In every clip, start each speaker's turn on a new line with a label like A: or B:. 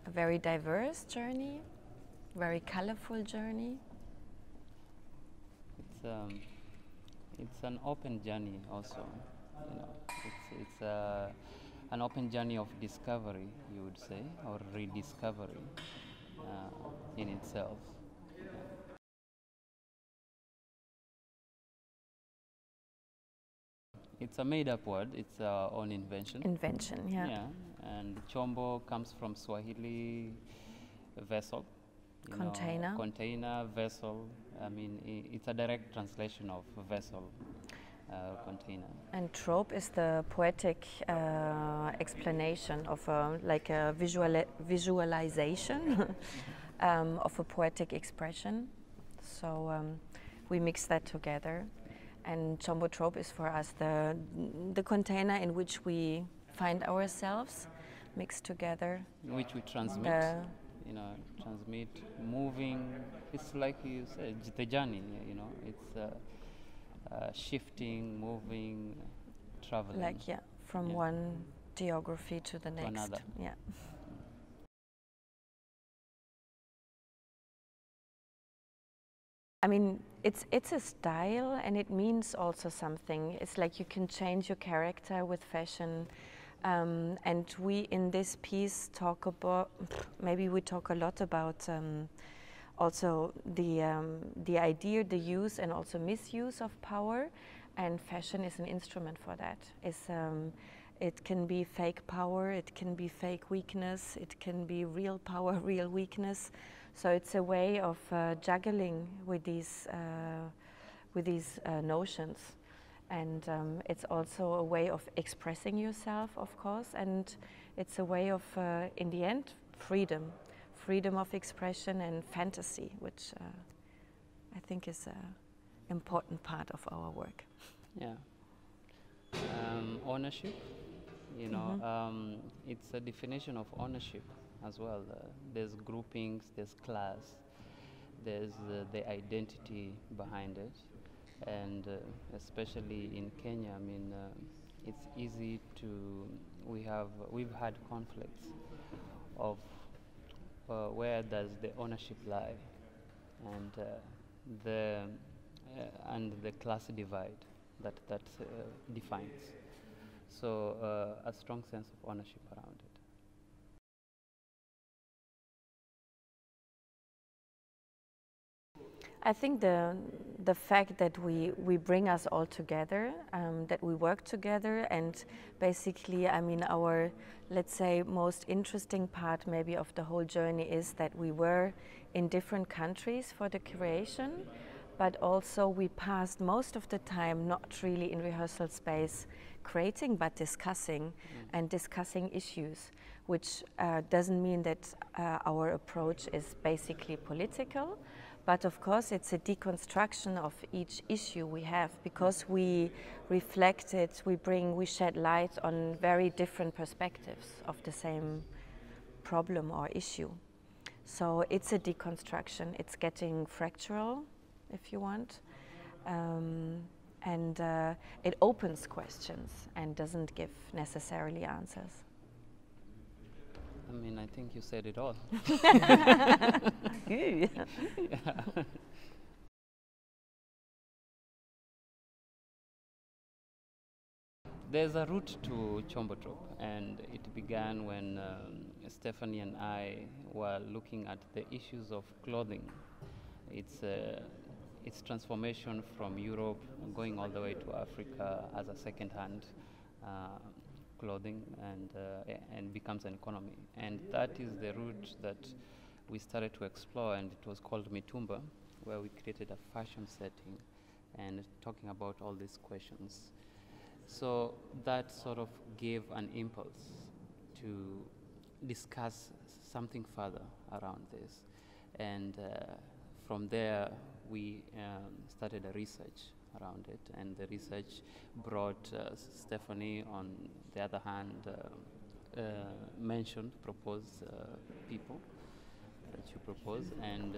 A: a very diverse journey, very colorful journey.
B: It's an open journey also. You know, it's an open journey of discovery, you would say, or rediscovery in itself. It's a made-up word. It's our own invention.
A: Invention, yeah.
B: Yeah, and Chombo comes from Swahili vessel.
A: Container.
B: Container, vessel. I mean, it's a direct translation of vessel, container.
A: And trope is the poetic explanation of like a visualization of a poetic expression. So we mix that together. And Chombrotrope is for us the container in which we find ourselves mixed together.
B: In which we transmit, transmit, moving. It's like you said, the journey, it's shifting, moving, traveling.
A: Like, from one geography to the next.
B: Another.
A: Yeah. I mean, it's a style, and it means also something. It's like you can change your character with fashion. And we in this piece talk about, maybe we talk a lot about also the idea, the use and also misuse of power, and fashion is an instrument for that. It can be fake power, it can be fake weakness, it can be real power, real weakness. So it's a way of juggling with these notions. And it's also a way of expressing yourself, of course, and it's a way of, in the end, freedom of expression and fantasy, which I think is an important part of our work.
B: Yeah. Ownership, it's a definition of ownership as well. There's groupings, there's class, there's the identity behind it. And especially in Kenya, I mean, it's easy to, we've had conflicts of where does the ownership lie, and the class divide that defines. So a strong sense of ownership around it.
A: I think the fact that we bring us all together, that we work together, and basically, I mean, our, let's say, most interesting part maybe of the whole journey is that we were in different countries for the creation, but also we passed most of the time not really in rehearsal space creating, but discussing and discussing issues, which doesn't mean that our approach is basically political. But of course, it's a deconstruction of each issue we have, because we reflect it, we shed light on very different perspectives of the same problem or issue. So it's a deconstruction. It's getting fractural, if you want. And it opens questions and doesn't give necessarily answers.
B: I mean, I think you said it all.
A: Good.
B: Yeah. There's a route to Chombrotrope, and it began when Stephanie and I were looking at the issues of clothing. Its transformation from Europe, going all the way to Africa as a second-hand clothing, and becomes an economy. And that is the route that we started to explore, and it was called Mitumba, where we created a fashion setting and talking about all these questions. So that sort of gave an impulse to discuss something further around this. And from there, we started a research around it, and the research brought Stephanie, on the other hand, proposed people, that you propose. And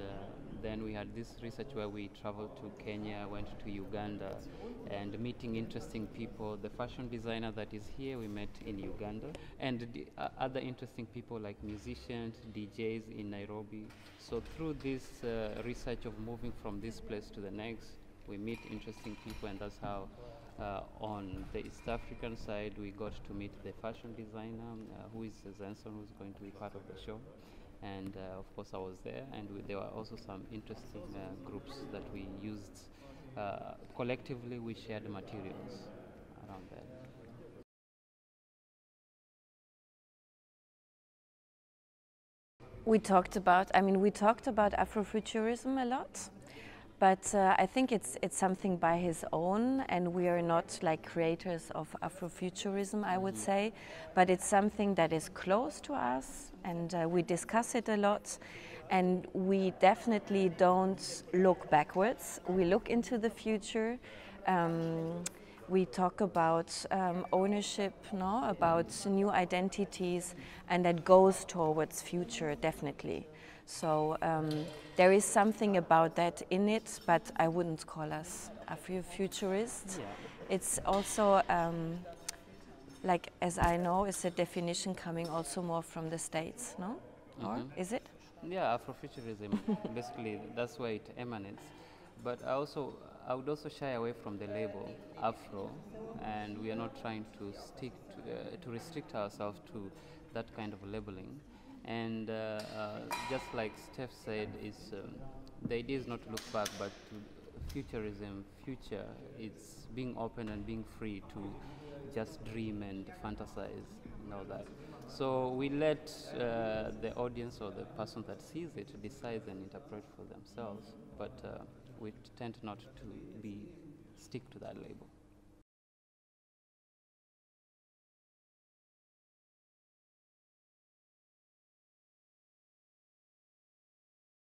B: then we had this research where we traveled to Kenya, went to Uganda, and meeting interesting people. The fashion designer that is here, we met in Uganda, and other interesting people like musicians, DJs in Nairobi. So through this research of moving from this place to the next, we meet interesting people, and that's how on the East African side, we got to meet the fashion designer, who is Zenson, who's going to be part of the show. And of course, I was there, and there were also some interesting groups that we used. Collectively, we shared materials around that.
A: We talked about Afrofuturism a lot. But I think it's something by his own, and we are not like creators of Afrofuturism, I would say, but it's something that is close to us, and we discuss it a lot, and we definitely don't look backwards. We look into the future. We talk about ownership, no? About new identities, and that goes towards future, definitely. So there is something about that in it, but I wouldn't call us Afrofuturist.
B: Yeah.
A: It's also, like as I know, it's a definition coming also more from the States, no? Or is it?
B: Yeah, Afrofuturism, basically that's where it emanates. But I would also shy away from the label Afro, and we are not trying to stick to restrict ourselves to that kind of labeling. And just like Steph said, the idea is not to look back, but to futurism. Future, it's being open and being free to just dream and fantasize and all that. So we let the audience or the person that sees it decide and interpret for themselves, but we tend not to stick to that label.